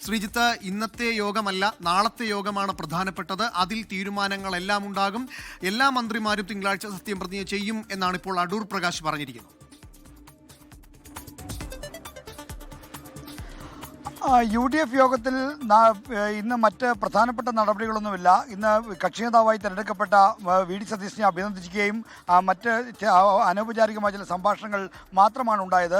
ശ്രീജിത്ത്, ഇന്നത്തെ യോഗമല്ല നാളത്തെ യോഗമാണ് പ്രധാനപ്പെട്ടത്. അതിൽ തീരുമാനങ്ങളെല്ലാം ഉണ്ടാകും. എല്ലാ മന്ത്രിമാരും തിങ്കളാഴ്ച സത്യപ്രതിജ്ഞ ചെയ്യും എന്നാണ് ഇപ്പോൾ അടൂർ പ്രകാശ് പറഞ്ഞിരിക്കുന്നത്. UDF യോഗത്തിൽ ഇന്ന് മറ്റ് പ്രധാനപ്പെട്ട നടപടികളൊന്നുമില്ല. ഇന്ന് കക്ഷി നേതാവായി തിരഞ്ഞെടുക്കപ്പെട്ട VD സതീശനെ അഭിനന്ദിക്കുകയും മറ്റ് അനൗപചാരികമായ ചില സംഭാഷണങ്ങൾ മാത്രമാണ് ഉണ്ടായത്.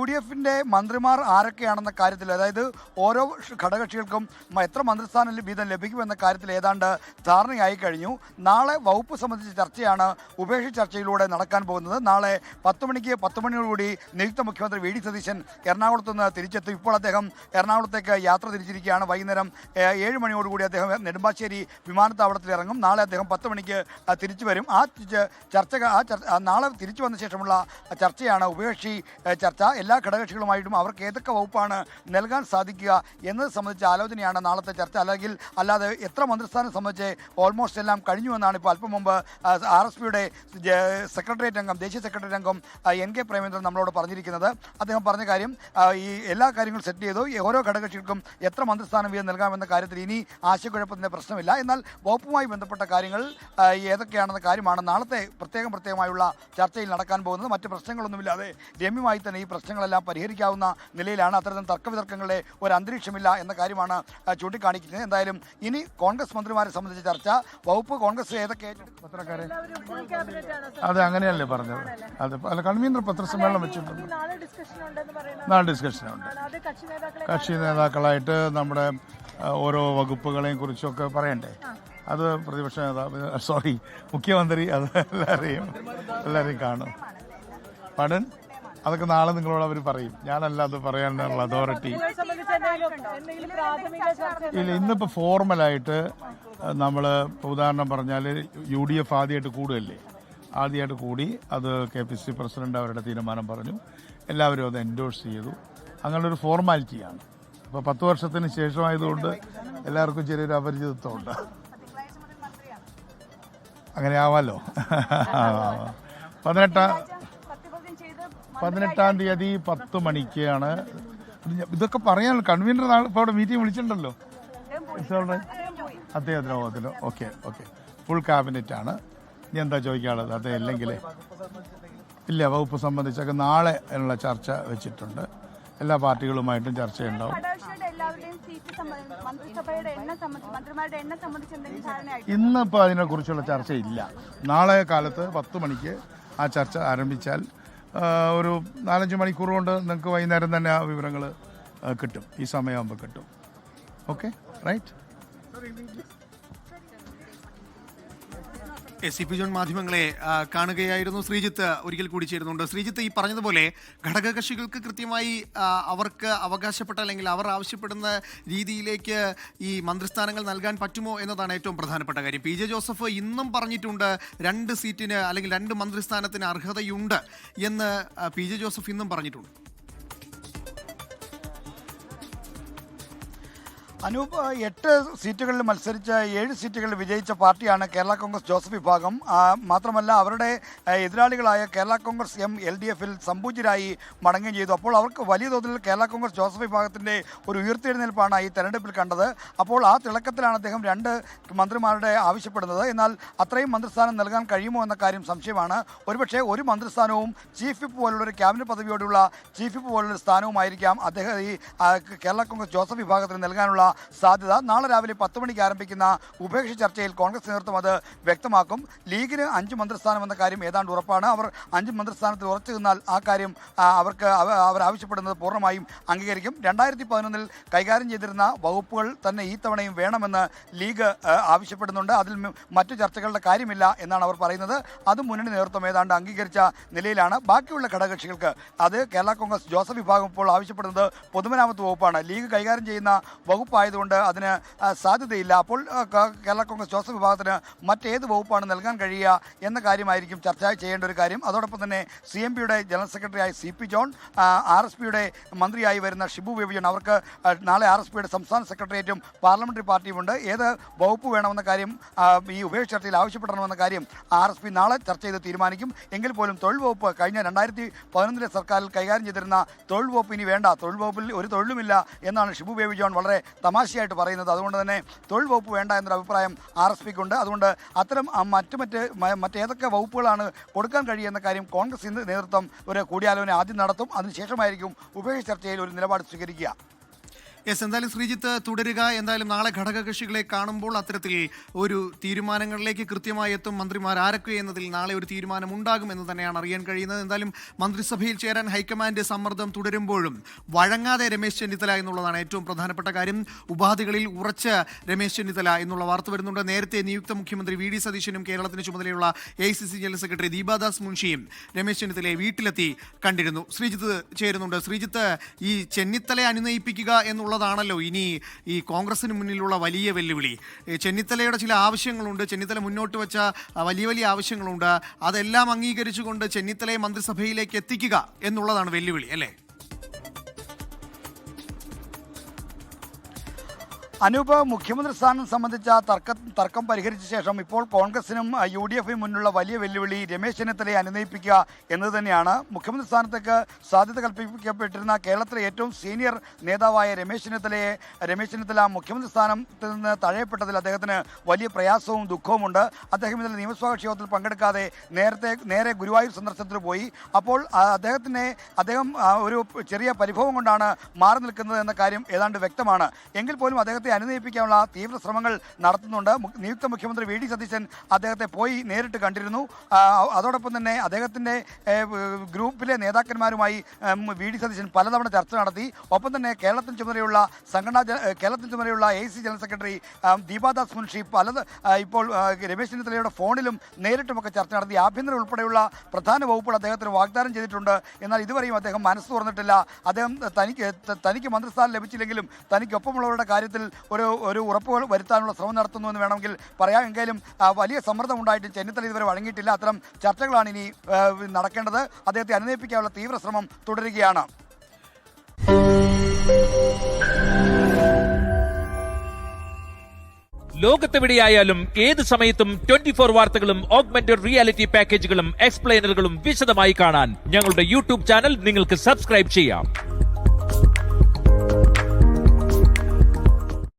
UDFിൻ്റെ മന്ത്രിമാർ ആരൊക്കെയാണെന്ന കാര്യത്തിൽ, അതായത് ഓരോ ഘടകകക്ഷികൾക്കും എത്ര മന്ത്രിസ്ഥാനം വീതം ലഭിക്കുമെന്ന കാര്യത്തിൽ ഏതാണ്ട് ധാരണയായി കഴിഞ്ഞു. നാളെ വകുപ്പ് സംബന്ധിച്ച ചർച്ചയാണ് ഉഭയകക്ഷി ചർച്ചയിലൂടെ നടക്കാൻ പോകുന്നത്. നാളെ 10 മണിക്ക് 10 മണിയോടുകൂടി നിയുക്ത മുഖ്യമന്ത്രി VD സതീശൻ എറണാകുളത്ത് നിന്ന് തിരിച്ചെത്തും. ഇപ്പോൾ അദ്ദേഹം എറണാകുളത്തേക്ക് യാത്ര തിരിച്ചിരിക്കുകയാണ്. വൈകുന്നേരം 7 മണിയോടുകൂടി അദ്ദേഹം നെടുമ്പാശ്ശേരി വിമാനത്താവളത്തിൽ ഇറങ്ങും. നാളെ അദ്ദേഹം 10 മണിക്ക് തിരിച്ചു വരും. നാളെ തിരിച്ചു വന്ന ശേഷമുള്ള ചർച്ചയാണ് ഉഭയകക്ഷി ചർച്ച. എല്ലാ ഘടകകക്ഷികളുമായിട്ടും അവർക്ക് ഏതൊക്കെ വകുപ്പാണ് നൽകാൻ സാധിക്കുക എന്നത് സംബന്ധിച്ച ആലോചനയാണ് നാളത്തെ ചർച്ച. അല്ലാതെ എത്ര മന്ത്രിസ്ഥാനം സംബന്ധിച്ച് ഓൾമോസ്റ്റ് എല്ലാം കഴിഞ്ഞു എന്നാണ് ഇപ്പോൾ അല്പം മുമ്പ് RSPയുടെ സെക്രട്ടേറിയറ്റ് അംഗം, ദേശീയ സെക്രട്ടേറിയറ്റ് അംഗം NK പ്രേമേന്ദ്രൻ നമ്മളോട് പറഞ്ഞിരിക്കുന്നത്. അദ്ദേഹം പറഞ്ഞ കാര്യം ഈ എല്ലാ കാര്യങ്ങളും സെറ്റ് ചെയ്തു. ഓരോ ഘടകകക്ഷികൾക്കും എത്ര മന്ത്രിസ്ഥാനം വീതം നൽകാമെന്ന കാര്യത്തിൽ ഇനി ആശയക്കുഴപ്പത്തിൻ്റെ പ്രശ്നമില്ല. എന്നാൽ വകുപ്പുമായി ബന്ധപ്പെട്ട കാര്യങ്ങൾ ഏതൊക്കെയാണെന്ന കാര്യമാണ് നാളത്തെ പ്രത്യേകമായുള്ള ചർച്ചയിൽ നടക്കാൻ പോകുന്നത്. മറ്റ് പ്രശ്നങ്ങളൊന്നുമില്ലാതെ രമ്യമായി തന്നെ ഈ പ്രശ്നങ്ങളെല്ലാം പരിഹരിക്കാവുന്ന നിലയിലാണ്. അത്തരത്തിൽ തർക്കവിതർക്കങ്ങളുടെ ഒരു അന്തരീക്ഷമില്ല എന്ന കാര്യമാണ് ചൂണ്ടിക്കാണിക്കുന്നത്. എന്തായാലും ഇനി കോൺഗ്രസ് മന്ത്രിമാരെ സംബന്ധിച്ച ചർച്ച, വകുപ്പ് കോൺഗ്രസ് ഏതൊക്കെ പത്രക്കാരെ അതെ അങ്ങനെയല്ലേ പറഞ്ഞത്. അതെ, അല്ല കൺവീനർ പത്രസമ്മേളനം വെച്ചിട്ടുണ്ട്. നാളെ ഡിസ്കഷനുണ്ട്. കക്ഷി നേതാക്കളായിട്ട് നമ്മുടെ ഓരോ വകുപ്പുകളെയും കുറിച്ചൊക്കെ പറയണ്ടേ. അത് പ്രതിപക്ഷ നേതാവ് മുഖ്യമന്ത്രി അത് എല്ലാവരെയും കാണും. പഠൻ അതൊക്കെ നാളെ നിങ്ങളോട് അവർ പറയും. ഞാനല്ല അത് പറയാനുള്ള അതോറിറ്റി. ഇല്ല, ഇന്നിപ്പോൾ ഫോർമലായിട്ട് നമ്മൾ ഉദാഹരണം പറഞ്ഞാൽ UDF ആദ്യമായിട്ട് കൂടുകയല്ലേ. ആദ്യമായിട്ട് കൂടി അത് KPCC പ്രസിഡന്റ് അവരുടെ തീരുമാനം പറഞ്ഞു. എല്ലാവരും അത് എൻഡോഴ്സ് ചെയ്തു. അങ്ങനൊരു ഫോർമാലിറ്റിയാണ്. അപ്പോൾ 10 വർഷത്തിന് ശേഷമായതുകൊണ്ട് എല്ലാവർക്കും ചെറിയൊരു അപരിചിതത്വമുണ്ട്. അങ്ങനെ ആവാലോ. 18-ാം തീയതി 10 മണിക്കാണ് ഇതൊക്കെ പറയാൻ. കൺവീനർ ഇപ്പോൾ അവിടെ മീറ്റിംഗ് വിളിച്ചിട്ടുണ്ടല്ലോ. അദ്ദേഹത്തിന് ഓക്കെ ഫുൾ ക്യാബിനറ്റ് ആണ്. ഇനി എന്താ ചോദിക്കാനുള്ളത്? അതേ അല്ലെങ്കിൽ ഇല്ല, വകുപ്പ് സംബന്ധിച്ചൊക്കെ നാളെ ഉള്ള ചർച്ച വെച്ചിട്ടുണ്ട്. എല്ലാ പാർട്ടികളുമായിട്ടും ചർച്ചയുണ്ടാവും. ഇന്നിപ്പോൾ അതിനെക്കുറിച്ചുള്ള ചർച്ചയില്ല. നാളെ കാലത്ത് 10 മണിക്ക് ആ ചർച്ച ആരംഭിച്ചാൽ ഒരു 4-5 മണിക്കൂർ കൊണ്ട് നിങ്ങൾക്ക് വൈകുന്നേരം തന്നെ ആ വിവരങ്ങൾ കിട്ടും. ഈ സമയമാകുമ്പോൾ കിട്ടും. Okay, right. CP ജോൺ മാധ്യമങ്ങളെ കാണുകയായിരുന്നു. ശ്രീജിത്ത് ഒരിക്കൽ കൂടി ചേരുന്നുണ്ട്. ശ്രീജിത്ത്, ഈ പറഞ്ഞതുപോലെ ഘടകകക്ഷികൾക്ക് കൃത്യമായി അവർക്ക് അവകാശപ്പെട്ട അല്ലെങ്കിൽ അവർ ആവശ്യപ്പെടുന്ന രീതിയിലേക്ക് ഈ മന്ത്രിസ്ഥാനങ്ങൾ നൽകാൻ പറ്റുമോ എന്നതാണ് ഏറ്റവും പ്രധാനപ്പെട്ട കാര്യം. PJ ജോസഫ് ഇന്നും പറഞ്ഞിട്ടുണ്ട് 2 സീറ്റിന് അല്ലെങ്കിൽ 2 മന്ത്രിസ്ഥാനത്തിന് അർഹതയുണ്ട് എന്ന് PJ ജോസഫ് ഇന്നും പറഞ്ഞിട്ടുണ്ട്. അനൂപ്, 8 സീറ്റുകളിൽ മത്സരിച്ച് 7 സീറ്റുകളിൽ വിജയിച്ച പാർട്ടിയാണ് കേരള കോൺഗ്രസ് ജോസഫ് വിഭാഗം. മാത്രമല്ല അവരുടെ എതിരാളികളായ കേരള കോൺഗ്രസ് LDFിൽ സംപൂജ്യരായി മടങ്ങുകയും ചെയ്തു. അപ്പോൾ അവർക്ക് വലിയ തോതിൽ കേരള കോൺഗ്രസ് ജോസഫ് വിഭാഗത്തിൻ്റെ ഒരു ഉയർത്തെഴുന്നേൽപ്പാണ് ഈ തെരഞ്ഞെടുപ്പിൽ കണ്ടത്. അപ്പോൾ ആ തിളക്കത്തിലാണ് അദ്ദേഹം 2 മന്ത്രിമാരുടെ ആവശ്യപ്പെടുന്നത്. എന്നാൽ അത്രയും മന്ത്രിസ്ഥാനം നൽകാൻ കഴിയുമോ എന്ന കാര്യം സംശയമാണ്. ഒരുപക്ഷെ ഒരു മന്ത്രിസ്ഥാനവും ചീഫ് വിപ്പ് പോലുള്ള ഒരു ക്യാബിനറ്റ് പദവിയോടുള്ള ചീഫ് വിപ്പ് പോലുള്ള സ്ഥാനവുമായിരിക്കാം അദ്ദേഹം ഈ കേരള കോൺഗ്രസ് ജോസഫ് വിഭാഗത്തിന് നൽകാനുള്ള സാധ്യത. നാളെ രാവിലെ 10 മണിക്ക് ആരംഭിക്കുന്ന ഉഭയകക്ഷി ചർച്ചയിൽ കോൺഗ്രസ് നേതൃത്വം അത് വ്യക്തമാക്കും. ലീഗിന് 5 മന്ത്രിസ്ഥാനം എന്ന കാര്യം ഏതാണ്ട് ഉറപ്പാണ്. അവർ 5 മന്ത്രിസ്ഥാനത്തിൽ ഉറച്ചു നിന്നാൽ ആ കാര്യം അവർ ആവശ്യപ്പെടുന്നത് പൂർണ്ണമായും അംഗീകരിക്കും. 2011 കൈകാര്യം ചെയ്തിരുന്ന വകുപ്പുകൾ തന്നെ ഈ തവണയും വേണമെന്ന് ലീഗ് ആവശ്യപ്പെടുന്നുണ്ട്. അതിൽ മറ്റു ചർച്ചകളുടെ കാര്യമില്ല എന്നാണ് അവർ പറയുന്നത്. അത് മുന്നണി നേതൃത്വം ഏതാണ്ട് അംഗീകരിച്ച നിലയിലാണ്. ബാക്കിയുള്ള ഘടകകക്ഷികൾക്ക് അത് കേരള കോൺഗ്രസ് ജോസഫ് വിഭാഗം ഇപ്പോൾ ആവശ്യപ്പെടുന്നത് പൊതുമരാമത്ത് വകുപ്പാണ്. ലീഗ് കൈകാര്യം ചെയ്യുന്ന വകുപ്പ് വകുപ്പായതുകൊണ്ട് അതിന് സാധ്യതയില്ല. അപ്പോൾ കേരള കോൺഗ്രസ് ജോസഫ് വിഭാഗത്തിന് മറ്റേത് വകുപ്പാണ് നൽകാൻ കഴിയുക എന്ന കാര്യമായിരിക്കും ചർച്ച ചെയ്യേണ്ട ഒരു കാര്യം. അതോടൊപ്പം തന്നെ CMPയുടെ ജനറൽ സെക്രട്ടറിയായി CP ജോൺ, RSPയുടെ മന്ത്രിയായി വരുന്ന ഷിബു ബേബി ജോൺ, അവർക്ക് നാളെ RSPയുടെ സംസ്ഥാന സെക്രട്ടേറിയറ്റും പാർലമെന്ററി പാർട്ടിയുമുണ്ട്. ഏത് വകുപ്പ് വേണമെന്ന കാര്യം ഈ ഉഭയ ചർച്ചയിൽ ആവശ്യപ്പെടണമെന്ന കാര്യം RSP നാളെ ചർച്ച ചെയ്ത് തീരുമാനിക്കും. എങ്കിൽ പോലും തൊഴിൽ വകുപ്പ് കഴിഞ്ഞ 2011 സർക്കാരിൽ കൈകാര്യം ചെയ്തിരുന്ന തൊഴിൽ വകുപ്പ് ഇനി വേണ്ട, തൊഴിൽ വകുപ്പിൽ ഒരു തൊഴിലുമില്ല എന്നാണ് ഷിബു ബേബി ജോൺ വളരെ തമാശയായിട്ട് പറയുന്നത്. അതുകൊണ്ട് തന്നെ തൊഴിൽ വകുപ്പ് വേണ്ട എന്നൊരു അഭിപ്രായം RSPക്കുണ്ട്. അതുകൊണ്ട് അത്തരം മറ്റേതൊക്കെ വകുപ്പുകളാണ് കൊടുക്കാൻ കഴിയുന്ന കാര്യം കോൺഗ്രസ് നേതൃത്വം ഒരു കൂടിയാലോചന ആദ്യം നടത്തും. അതിനുശേഷമായിരിക്കും ഉഭയ ചർച്ചയിൽ ഒരു നിലപാട് സ്വീകരിക്കുക. എന്തായാലും ശ്രീജിത്ത് തുടരുക. എന്തായാലും നാളെ ഘടകകക്ഷികളെ കാണുമ്പോൾ അത്തരത്തിൽ ഒരു തീരുമാനങ്ങളിലേക്ക് കൃത്യമായി എത്തും മന്ത്രിമാർ ആരൊക്കെ എന്നതിൽ നാളെ ഒരു തീരുമാനം ഉണ്ടാകും എന്ന് തന്നെയാണ് അറിയാൻ കഴിയുന്നത്. എന്തായാലും മന്ത്രിസഭയിൽ ചേരാൻ ഹൈക്കമാൻഡ് സമ്മർദ്ദം തുടരുമ്പോഴും വഴങ്ങാതെ രമേശ് ചെന്നിത്തല എന്നുള്ളതാണ് ഏറ്റവും പ്രധാനപ്പെട്ട കാര്യം. ഉപാധികളിൽ ഉറച്ച രമേശ് ചെന്നിത്തല എന്നുള്ള വാർത്ത വരുന്നുണ്ട്. നേരത്തെ നിയുക്ത മുഖ്യമന്ത്രി VD സതീശനും കേരളത്തിന് ചുമതലയുള്ള AICC ജനറൽ സെക്രട്ടറി ദീപാദാസ് മുൻഷിയും രമേശ് ചെന്നിത്തലയെ വീട്ടിലെത്തി കണ്ടിരുന്നു. ശ്രീജിത്ത് ചേരുന്നുണ്ട്. ശ്രീജിത്ത്, ഈ ചെന്നിത്തലയെ അനുനയിപ്പിക്കുക എന്നുള്ളതാണല്ലോ ഇനി ഈ കോൺഗ്രസിന് മുന്നിലുള്ള വലിയ വെല്ലുവിളി. ചെന്നിത്തലയുടെ ചില ആവശ്യങ്ങളുണ്ട്, ചെന്നിത്തല മുന്നോട്ട് വെച്ച വലിയ വലിയ ആവശ്യങ്ങളുണ്ട്. അതെല്ലാം അംഗീകരിച്ചുകൊണ്ട് ചെന്നിത്തലയെ മന്ത്രിസഭയിലേക്ക് എത്തിക്കുക എന്നുള്ളതാണ് വെല്ലുവിളി, അല്ലേ? അനൂപ്, മുഖ്യമന്ത്രി സ്ഥാനം സംബന്ധിച്ച തർക്കം പരിഹരിച്ച ശേഷം ഇപ്പോൾ കോൺഗ്രസിനും UDFനും മുന്നിലുള്ള വലിയ വെല്ലുവിളി രമേശ് ചെന്നിത്തലയെ അനുനയിപ്പിക്കുക എന്നത് തന്നെയാണ്. മുഖ്യമന്ത്രി സ്ഥാനത്തേക്ക് സാധ്യത കൽപ്പിക്കപ്പെട്ടിരുന്ന കേരളത്തിലെ ഏറ്റവും സീനിയർ നേതാവായ രമേശ് ചെന്നിത്തല മുഖ്യമന്ത്രി സ്ഥാനത്തിൽ നിന്ന് തഴയപ്പെട്ടതിൽ അദ്ദേഹത്തിന് വലിയ പ്രയാസവും ദുഃഖവുമുണ്ട്. അദ്ദേഹം ഇന്നലെ നിയമസഭാ കക്ഷി യോഗത്തിൽ പങ്കെടുക്കാതെ നേരെ ഗുരുവായൂർ സന്ദർശനത്തിന് പോയി. അപ്പോൾ അദ്ദേഹം ഒരു ചെറിയ പരിഭവം കൊണ്ടാണ് മാറി നിൽക്കുന്നത് എന്ന കാര്യം ഏതാണ്ട് വ്യക്തമാണ്. എങ്കിൽ പോലും അദ്ദേഹത്തെ അനുനയിപ്പിക്കാനുള്ള തീവ്ര ശ്രമങ്ങൾ നടത്തുന്നുണ്ട്. നിയുക്ത മുഖ്യമന്ത്രി VD സതീശൻ അദ്ദേഹത്തെ പോയി നേരിട്ട് കണ്ടിരുന്നു. അതോടൊപ്പം തന്നെ അദ്ദേഹത്തിൻ്റെ ഗ്രൂപ്പിലെ നേതാക്കന്മാരുമായി VD സതീശൻ പലതവണ ചർച്ച നടത്തി. ഒപ്പം തന്നെ കേരളത്തിന് ചുമതലയുള്ള AICC general secretary Deepa Das Munshi ഇപ്പോൾ രമേശ് ചെന്നിത്തലയുടെ ഫോണിലും നേരിട്ടുമൊക്കെ ചർച്ച നടത്തി. ആഭ്യന്തരം ഉൾപ്പെടെയുള്ള പ്രധാന വകുപ്പുകൾ അദ്ദേഹത്തിന് വാഗ്ദാനം ചെയ്തിട്ടുണ്ട്. എന്നാൽ ഇതുവരെയും അദ്ദേഹം മനസ്സ് തുറന്നിട്ടില്ല. അദ്ദേഹം തനിക്ക് മന്ത്രിസ്ഥാനം ലഭിച്ചില്ലെങ്കിലും തനിക്കൊപ്പമുള്ളവരുടെ കാര്യത്തിൽ ഒരു ഉറപ്പുകൾ വരുത്താനുള്ള ശ്രമം നടത്തുന്നു എന്ന് വേണമെങ്കിൽ പറയാം. എങ്കിലും വലിയ സമ്മർദ്ദമുണ്ടായിട്ടും ചെന്നിത്തല ഇതുവരെ വഴങ്ങിയിട്ടില്ല. അത്തരം ചർച്ചകളാണ് ഇനി നടക്കേണ്ടത്. അദ്ദേഹത്തെ അനുനയിപ്പിക്കാനുള്ള തീവ്ര ശ്രമം തുടരുകയാണ്. ലോകത്തെവിടെയായാലും ഏത് സമയത്തും 24 വാർത്തകളും ഓഗ്മെന്റഡ് റിയാലിറ്റി പാക്കേജുകളും എക്സ്പ്ലെയിനറുകളും വിശദമായി കാണാൻ ഞങ്ങളുടെ YouTube ചാനൽ നിങ്ങൾക്ക് സബ്സ്ക്രൈബ് ചെയ്യാം.